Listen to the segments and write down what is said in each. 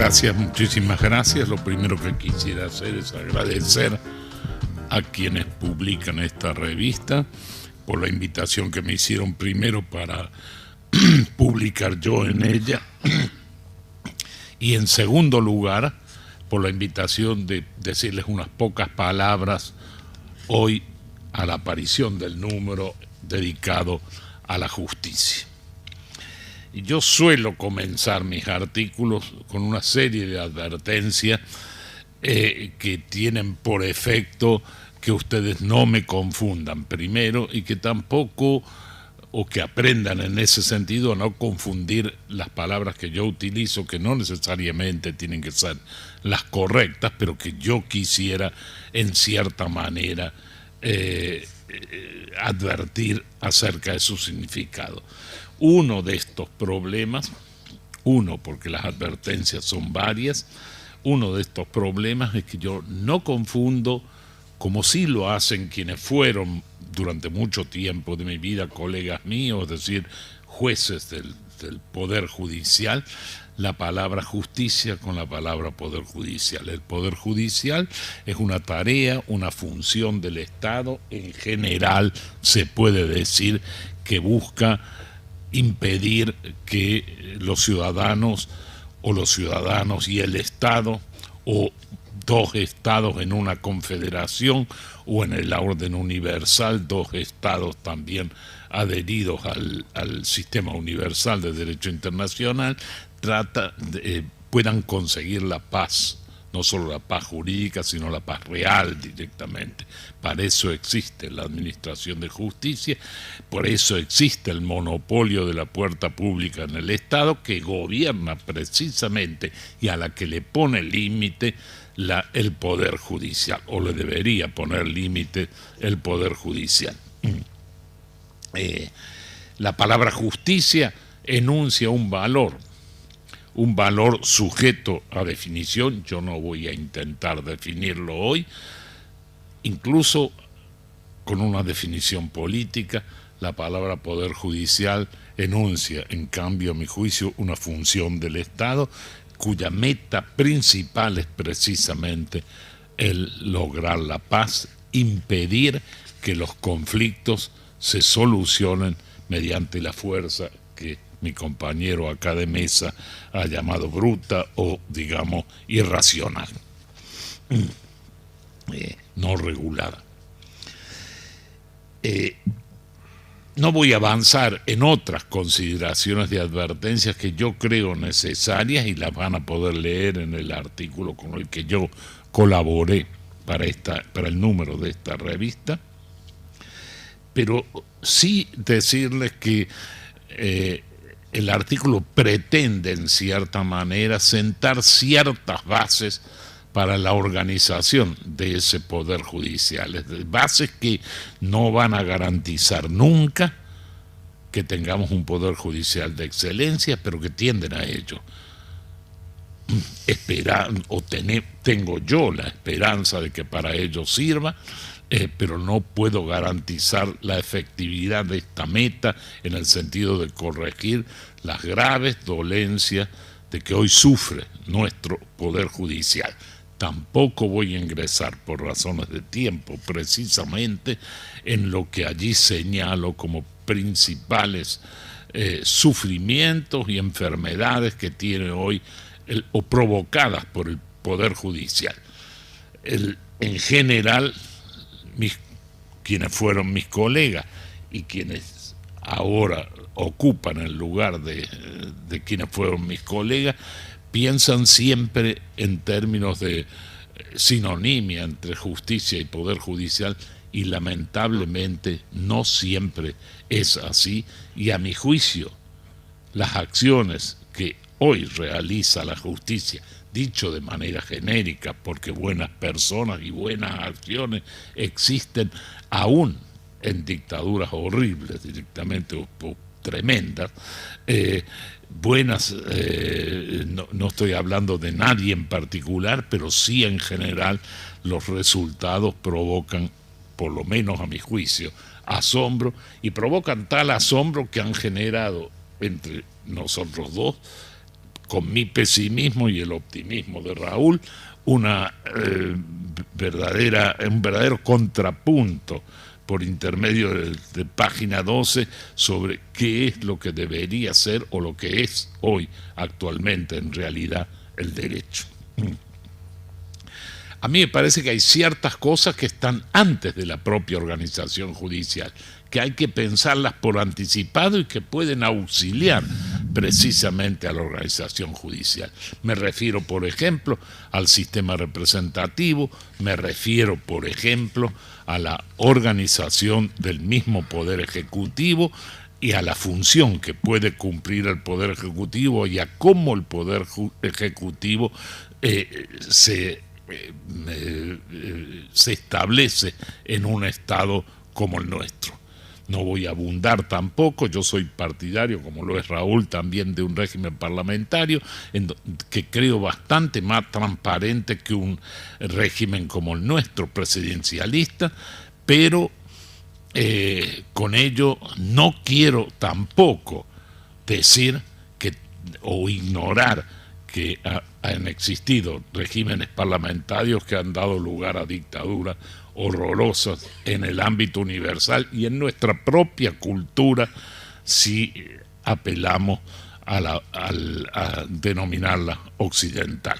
Gracias, muchísimas gracias. Lo primero que quisiera hacer es agradecer a quienes publican esta revista por la invitación que me hicieron primero para publicar yo en ella y en segundo lugar por la invitación de decirles unas pocas palabras hoy a la aparición del número dedicado a la justicia. Y yo suelo comenzar mis artículos con una serie de advertencias que tienen por efecto que ustedes no me confundan primero y que tampoco, o que aprendan en ese sentido a no confundir las palabras que yo utilizo, que no necesariamente tienen que ser las correctas, pero que yo quisiera en cierta manera advertir acerca de su significado. Uno de estos problemas, porque las advertencias son varias, uno de estos problemas es que yo no confundo, como sí lo hacen quienes fueron durante mucho tiempo de mi vida colegas míos, es decir, jueces del Poder Judicial, la palabra justicia con la palabra Poder Judicial. El Poder Judicial es una tarea, una función del Estado, en general se puede decir que busca impedir que los ciudadanos y el Estado, o dos estados en una confederación, o en el orden universal, dos estados también adheridos al sistema universal de derecho internacional, puedan conseguir la paz, no solo la paz jurídica, sino la paz real directamente. Para eso existe la administración de justicia, por eso existe el monopolio de la puerta pública en el Estado, que gobierna precisamente y a la que le pone límite el Poder Judicial, o le debería poner límite el Poder Judicial. La palabra justicia enuncia un valor sujeto a definición. Yo no voy a intentar definirlo hoy, incluso con una definición política. La palabra Poder Judicial enuncia, en cambio, a mi juicio, una función del Estado cuya meta principal es precisamente el lograr la paz, impedir que los conflictos se solucionen mediante la fuerza que mi compañero acá de mesa ha llamado bruta o, digamos, irracional, no regulada. No voy a avanzar en otras consideraciones de advertencias que yo creo necesarias y las van a poder leer en el artículo con el que yo colaboré para el número de esta revista, pero sí decirles que el artículo pretende en cierta manera sentar ciertas bases para la organización de ese Poder Judicial, bases que no van a garantizar nunca que tengamos un Poder Judicial de excelencia, pero que tienden a ello. Tengo yo la esperanza de que para ello sirva, pero no puedo garantizar la efectividad de esta meta en el sentido de corregir las graves dolencias de que hoy sufre nuestro Poder Judicial. Tampoco voy a ingresar, por razones de tiempo, precisamente en lo que allí señalo como principales sufrimientos y enfermedades que tiene hoy o provocadas por el Poder Judicial. En general, quienes fueron mis colegas y quienes ahora ocupan el lugar de quienes fueron mis colegas, piensan siempre en términos de sinonimia entre justicia y Poder Judicial, y lamentablemente no siempre es así, y a mi juicio las acciones que hoy realiza la justicia, dicho de manera genérica, porque buenas personas y buenas acciones existen aún en dictaduras horribles, directamente o tremendas, no estoy hablando de nadie en particular, pero sí en general los resultados provocan, por lo menos a mi juicio, asombro, y provocan tal asombro que han generado entre nosotros dos con mi pesimismo y el optimismo de Raúl, un verdadero contrapunto por intermedio de página 12 sobre qué es lo que debería ser o lo que es hoy actualmente en realidad el derecho. A mí me parece que hay ciertas cosas que están antes de la propia organización judicial, que hay que pensarlas por anticipado y que pueden auxiliar precisamente a la organización judicial. Me refiero, por ejemplo, al sistema representativo, me refiero, por ejemplo, a la organización del mismo Poder Ejecutivo y a la función que puede cumplir el Poder Ejecutivo y a cómo el Poder Ejecutivo se establece en un Estado como el nuestro. No voy a abundar tampoco, yo soy partidario, como lo es Raúl, también de un régimen parlamentario que creo bastante más transparente que un régimen como el nuestro, presidencialista, pero con ello no quiero tampoco decir que o ignorar que han existido regímenes parlamentarios que han dado lugar a dictaduras horrorosas en el ámbito universal y en nuestra propia cultura si apelamos a denominarla occidental.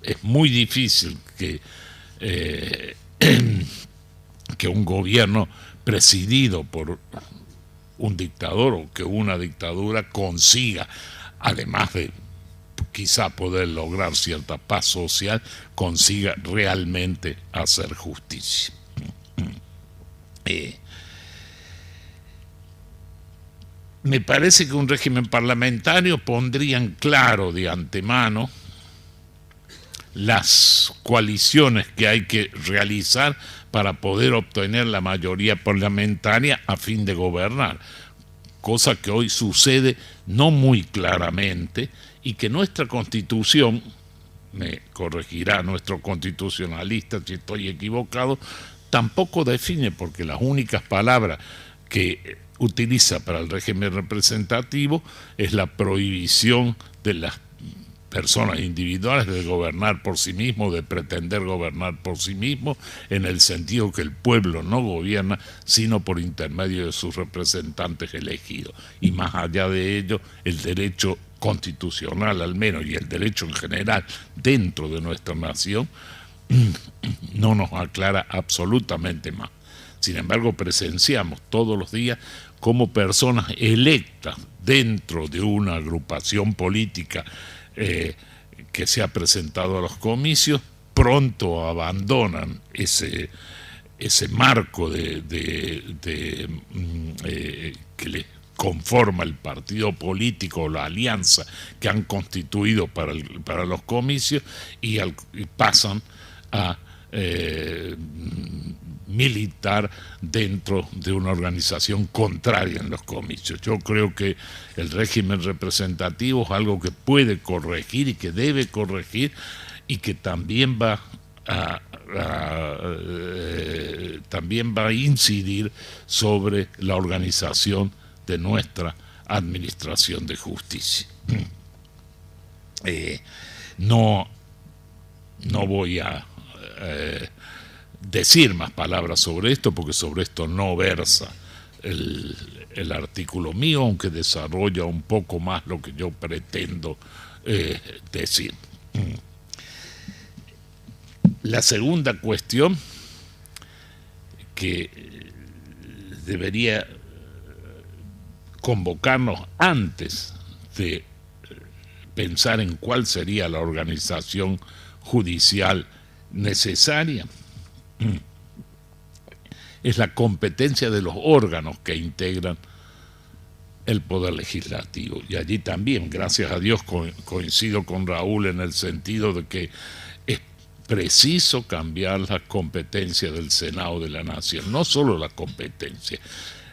Es muy difícil que un gobierno presidido por un dictador o que una dictadura consiga, además de quizá poder lograr cierta paz social, consiga realmente hacer justicia. Me parece que un régimen parlamentario pondría en claro de antemano las coaliciones que hay que realizar para poder obtener la mayoría parlamentaria a fin de gobernar, cosa que hoy sucede no muy claramente y que nuestra Constitución, me corregirá nuestro constitucionalista si estoy equivocado, tampoco define, porque las únicas palabras que utiliza para el régimen representativo es la prohibición de las personas individuales de gobernar por sí mismos, de pretender gobernar por sí mismos, en el sentido que el pueblo no gobierna sino por intermedio de sus representantes elegidos. Y más allá de ello, el derecho constitucional al menos y el derecho en general dentro de nuestra nación no nos aclara absolutamente más. Sin embargo, presenciamos todos los días cómo personas electas dentro de una agrupación política que se ha presentado a los comicios pronto abandonan ese marco que le conforma el partido político o la alianza que han constituido para los comicios y pasan a militar dentro de una organización contraria en los comicios. Yo creo que el régimen representativo es algo que puede corregir y que debe corregir y que también va a incidir sobre la organización de nuestra administración de justicia. No voy a decir más palabras sobre esto, porque sobre esto no versa el artículo mío, aunque desarrolla un poco más lo que yo pretendo decir. La segunda cuestión que debería convocarnos antes de pensar en cuál sería la organización judicial necesaria es la competencia de los órganos que integran el Poder Legislativo. Y allí también, gracias a Dios, coincido con Raúl en el sentido de que es preciso cambiar la competencia del Senado de la Nación. No solo la competencia,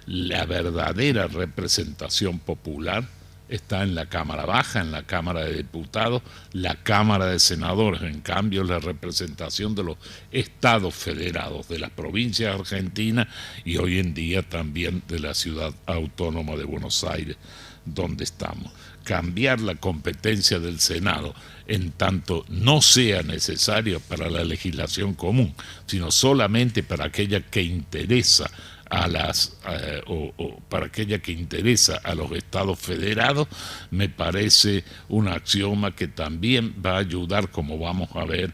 la verdadera representación popular está en la Cámara Baja, en la Cámara de Diputados, la Cámara de Senadores. En cambio, la representación de los estados federados, de las provincias argentinas y hoy en día también de la ciudad autónoma de Buenos Aires, donde estamos. Cambiar la competencia del Senado en tanto no sea necesario para la legislación común, sino solamente para aquella que interesa a para aquella que interesa a los estados federados, me parece un axioma que también va a ayudar, como vamos a ver,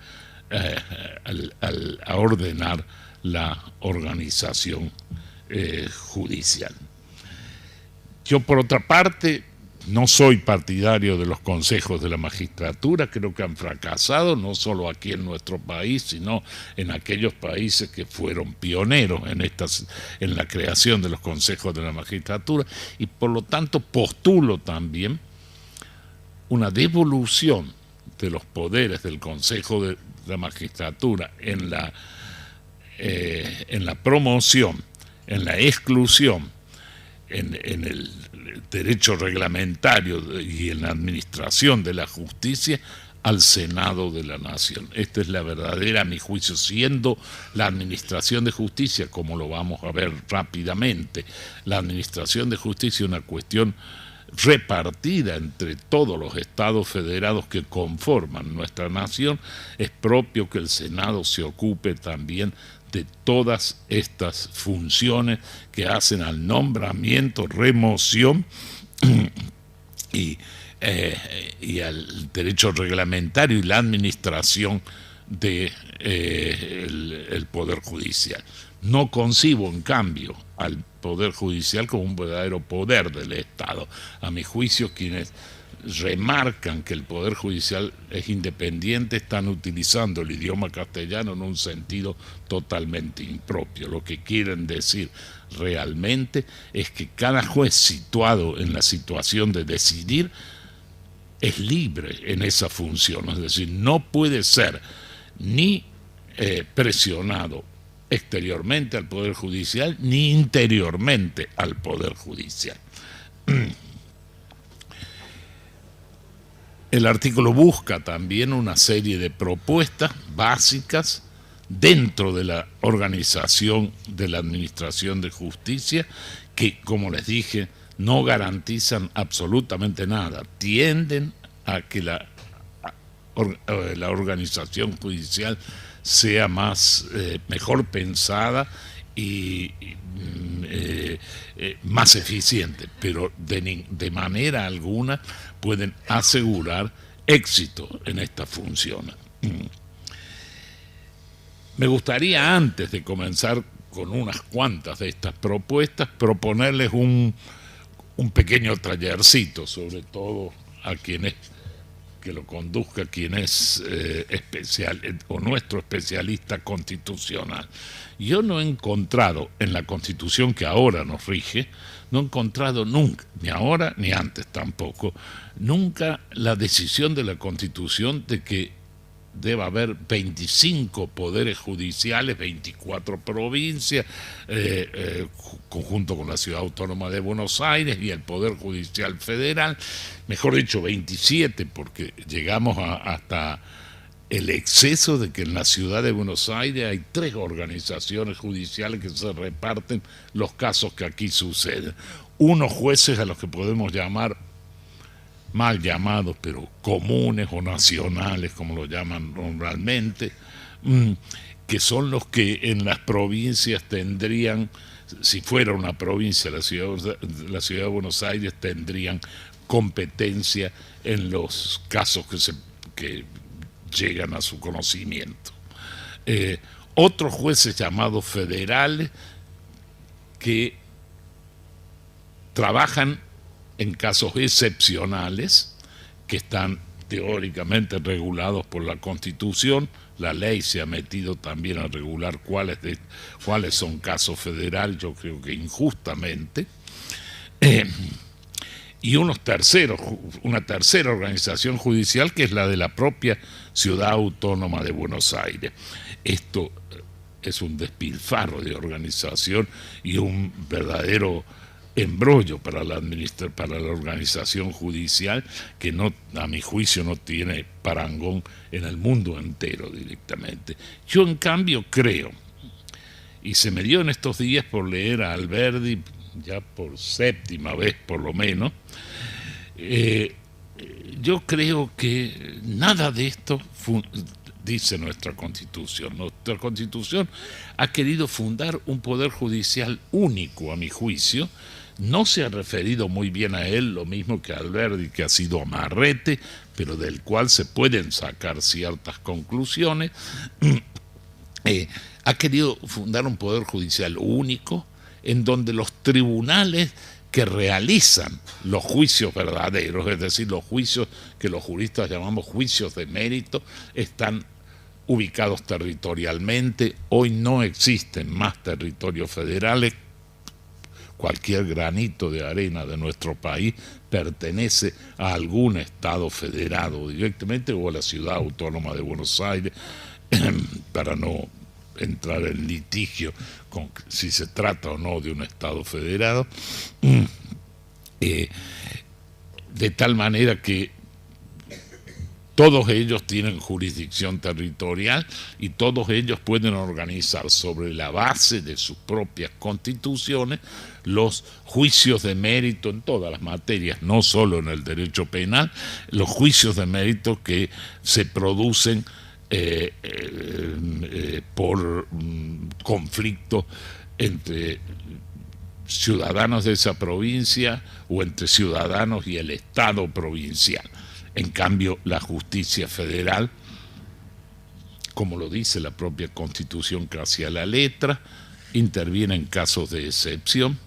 a ordenar la organización judicial. Yo, por otra parte, no soy partidario de los consejos de la magistratura, creo que han fracasado no solo aquí en nuestro país, sino en aquellos países que fueron pioneros en la creación de los consejos de la magistratura, y por lo tanto postulo también una devolución de los poderes del Consejo de la Magistratura en la promoción, en la exclusión, en el derecho reglamentario y en la administración de la justicia al Senado de la Nación. Esta es la verdadera, a mi juicio, siendo la administración de justicia, como lo vamos a ver rápidamente, la administración de justicia una cuestión repartida entre todos los estados federados que conforman nuestra nación, es propio que el Senado se ocupe también de todas estas funciones que hacen al nombramiento, remoción y al derecho reglamentario y la administración de el Poder Judicial. No concibo, en cambio, al Poder Judicial como un verdadero poder del Estado. A mi juicio, quienes remarcan que el Poder Judicial es independiente están utilizando el idioma castellano en un sentido totalmente impropio. Lo que quieren decir realmente es que cada juez situado en la situación de decidir es libre en esa función, es decir, no puede ser ni presionado exteriormente al Poder Judicial ni interiormente al Poder Judicial. El artículo busca también una serie de propuestas básicas dentro de la organización de la Administración de Justicia que, como les dije, no garantizan absolutamente nada. Tienden a que la organización judicial sea mejor pensada y más eficiente, pero de manera alguna pueden asegurar éxito en estas funciones. Me gustaría, antes de comenzar con unas cuantas de estas propuestas, proponerles un pequeño tallercito, sobre todo a quienes que lo conduzca quien es o nuestro especialista constitucional. Yo no he encontrado en la Constitución que ahora nos rige, no he encontrado nunca, ni ahora ni antes tampoco, nunca la decisión de la Constitución de que deba haber 25 poderes judiciales, 24 provincias, conjunto con la Ciudad Autónoma de Buenos Aires y el Poder Judicial Federal, mejor dicho 27, porque llegamos hasta el exceso de que en la Ciudad de Buenos Aires hay 3 organizaciones judiciales que se reparten los casos que aquí suceden. Unos jueces a los que podemos llamar mal llamados, pero comunes o nacionales, como lo llaman normalmente, que son los que en las provincias tendrían, si fuera una provincia, la ciudad de Buenos Aires, tendrían competencia en los casos que llegan a su conocimiento. Otros jueces llamados federales que trabajan en casos excepcionales que están teóricamente regulados por la Constitución. La ley se ha metido también a regular cuáles son casos federales, yo creo que injustamente. Y una tercera organización judicial que es la de la propia Ciudad Autónoma de Buenos Aires. Esto es un despilfarro de organización y un verdadero embrollo para la organización judicial que no, a mi juicio, no tiene parangón en el mundo entero directamente. Yo, en cambio, creo, y se me dio en estos días por leer a Alberdi, ya por séptima vez por lo menos, yo creo que nada de esto dice nuestra Constitución. Nuestra Constitución ha querido fundar un poder judicial único, a mi juicio. No se ha referido muy bien a él, lo mismo que a Alberdi, que ha sido amarrete, pero del cual se pueden sacar ciertas conclusiones. Ha querido fundar un poder judicial único, en donde los tribunales que realizan los juicios verdaderos, es decir, los juicios que los juristas llamamos juicios de mérito, están ubicados territorialmente. Hoy no existen más territorios federales. Cualquier granito de arena de nuestro país pertenece a algún estado federado directamente o a la ciudad autónoma de Buenos Aires, para no entrar en litigio con si se trata o no de un estado federado, de tal manera que todos ellos tienen jurisdicción territorial y todos ellos pueden organizar sobre la base de sus propias constituciones los juicios de mérito en todas las materias, no solo en el derecho penal, los juicios de mérito que se producen por conflicto entre ciudadanos de esa provincia o entre ciudadanos y el Estado provincial. En cambio, la justicia federal, como lo dice la propia Constitución casi a la letra, interviene en casos de excepción.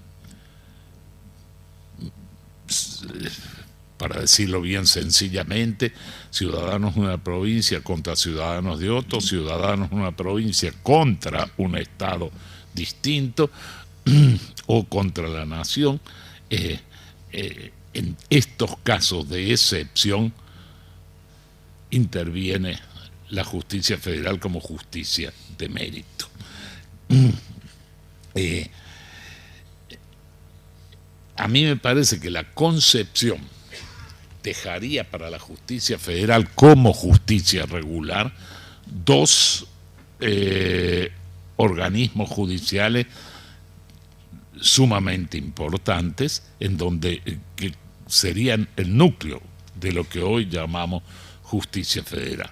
Para decirlo bien sencillamente, ciudadanos de una provincia contra ciudadanos de otro, ciudadanos de una provincia contra un Estado distinto o contra la nación. En estos casos de excepción interviene la justicia federal como justicia de mérito. A mí me parece que la concepción dejaría para la justicia federal como justicia regular dos organismos judiciales sumamente importantes, en donde que serían el núcleo de lo que hoy llamamos justicia federal.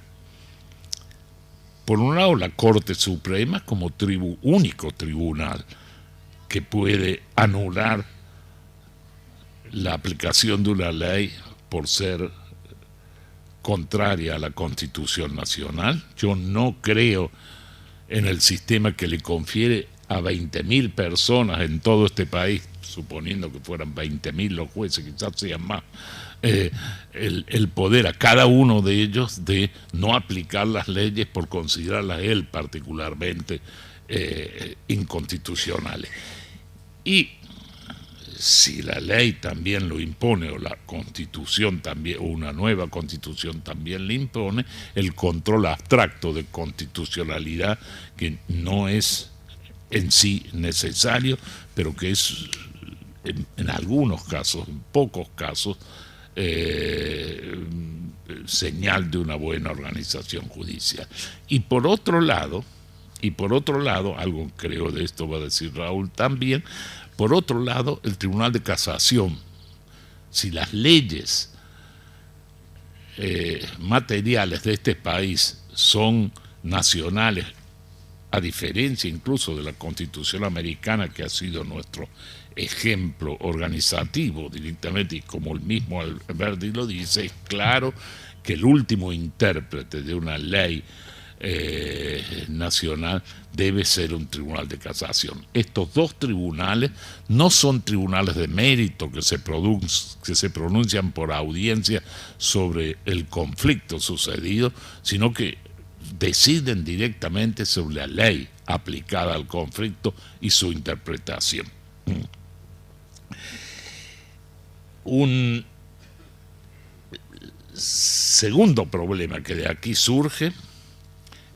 Por un lado, la Corte Suprema como único tribunal que puede anular la aplicación de una ley por ser contraria a la Constitución Nacional. Yo no creo en el sistema que le confiere a 20.000 personas en todo este país, suponiendo que fueran 20.000 los jueces, quizás sean más, el poder a cada uno de ellos de no aplicar las leyes por considerarlas él particularmente inconstitucionales. Y si la ley también lo impone, o la Constitución también, o una nueva Constitución también le impone, el control abstracto de constitucionalidad, que no es en sí necesario, pero que es en algunos casos, en pocos casos, señal de una buena organización judicial. Y por otro lado, algo creo de esto va a decir Raúl también, por otro lado, el Tribunal de Casación, si las leyes materiales de este país son nacionales, a diferencia incluso de la Constitución americana, que ha sido nuestro ejemplo organizativo directamente, y como el mismo Alberdi lo dice, es claro que el último intérprete de una ley nacional debe ser un tribunal de casación. Estos dos tribunales no son tribunales de mérito que se pronuncian por audiencia sobre el conflicto sucedido, sino que deciden directamente sobre la ley aplicada al conflicto y su interpretación. Un segundo problema que de aquí surge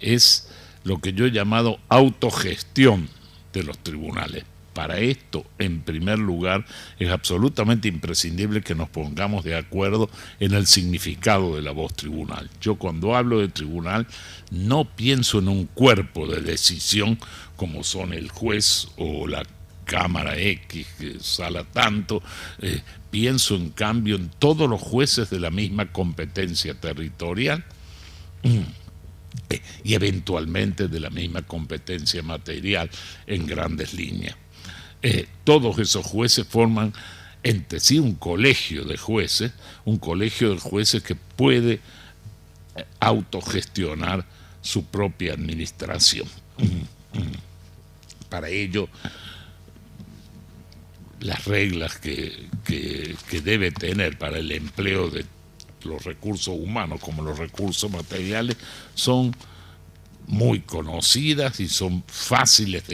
es lo que yo he llamado autogestión de los tribunales. Para esto, en primer lugar, es absolutamente imprescindible que nos pongamos de acuerdo en el significado de la voz tribunal. Yo cuando hablo de tribunal no pienso en un cuerpo de decisión como son el juez o la Cámara X, Sala tanto. Pienso en cambio en todos los jueces de la misma competencia territorial y eventualmente de la misma competencia material en grandes líneas. Todos esos jueces forman entre sí un colegio de jueces que puede autogestionar su propia administración. Para ello, las reglas que debe tener para el empleo de los recursos humanos como los recursos materiales son muy conocidas y son fáciles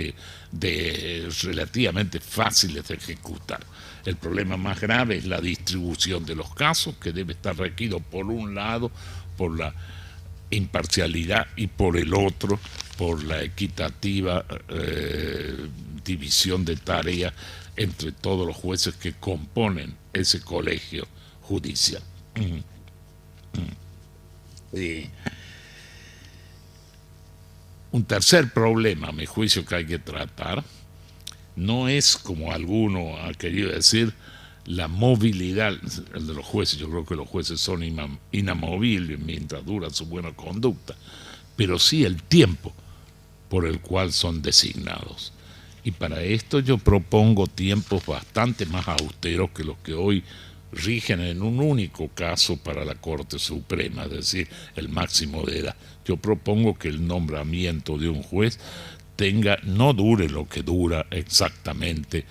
relativamente fáciles de ejecutar. El problema más grave es la distribución de los casos, que debe estar regido por un lado por la imparcialidad y por el otro por la equitativa división de tareas entre todos los jueces que componen ese colegio judicial. Un tercer problema, a mi juicio, que hay que tratar no es, como alguno ha querido decir, la movilidad de los jueces. Yo creo que los jueces son inamovibles mientras dura su buena conducta, pero sí el tiempo por el cual son designados. Y para esto yo propongo tiempos bastante más austeros que los que hoy rigen en un único caso para la Corte Suprema, es decir, el máximo de edad. Yo propongo que el nombramiento de un juez no dure lo que dura exactamente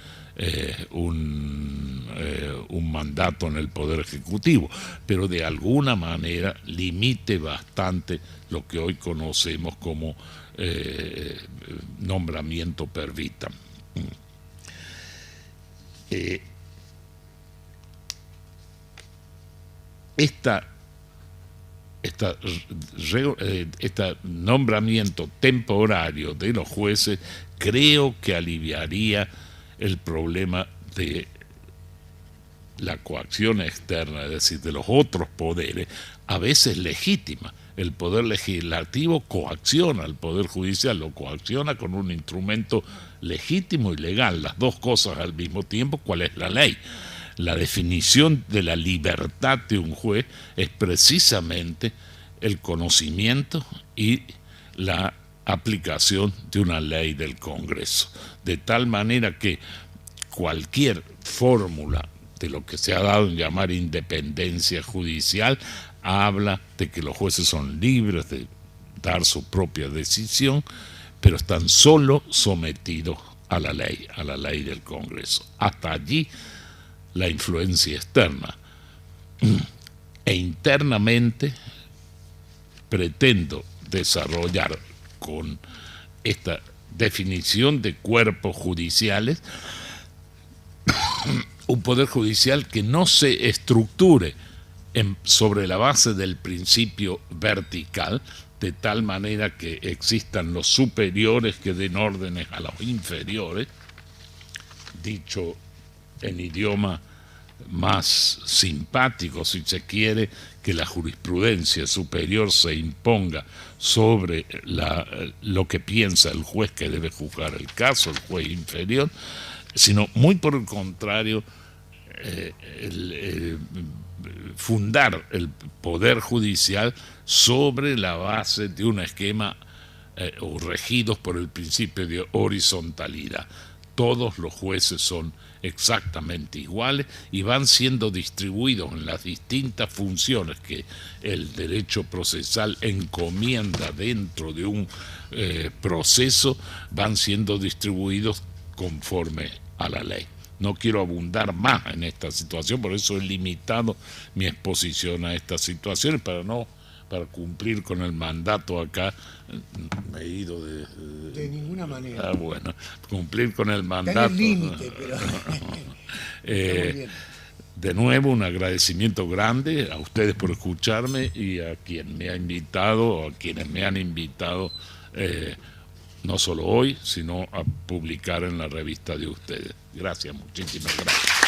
un mandato en el Poder Ejecutivo, pero de alguna manera limite bastante lo que hoy conocemos como nombramiento per vitam. Este nombramiento temporario de los jueces creo que aliviaría el problema de la coacción externa, es decir, de los otros poderes, a veces legítima. El poder legislativo coacciona al poder judicial, lo coacciona con un instrumento legítimo y legal, las dos cosas al mismo tiempo. ¿Cuál es la ley? La definición de la libertad de un juez es precisamente el conocimiento y la aplicación de una ley del Congreso. De tal manera que cualquier fórmula de lo que se ha dado en llamar independencia judicial habla de que los jueces son libres de dar su propia decisión, pero están solo sometidos a la ley del Congreso. Hasta allí la influencia externa. E internamente pretendo desarrollar con esta definición de cuerpos judiciales un poder judicial que no se estructure sobre la base del principio vertical, de tal manera que existan los superiores que den órdenes a los inferiores, dicho en idioma más simpático, si se quiere, que la jurisprudencia superior se imponga sobre lo que piensa el juez que debe juzgar el caso, el juez inferior, sino muy por el contrario, fundar el poder judicial sobre la base de un esquema o regidos por el principio de horizontalidad. Todos los jueces son exactamente iguales y van siendo distribuidos en las distintas funciones que el derecho procesal encomienda dentro de un proceso, van siendo distribuidos conforme a la ley. No quiero abundar más en esta situación, por eso he limitado mi exposición a estas situaciones para cumplir con el mandato acá. Me he ido de ninguna manera. Bueno, cumplir con el mandato. Está en el límite, pero de nuevo, un agradecimiento grande a ustedes por escucharme y a quien me ha invitado, a quienes me han invitado, no solo hoy, sino a publicar en la revista de ustedes. Gracias, muchísimas gracias.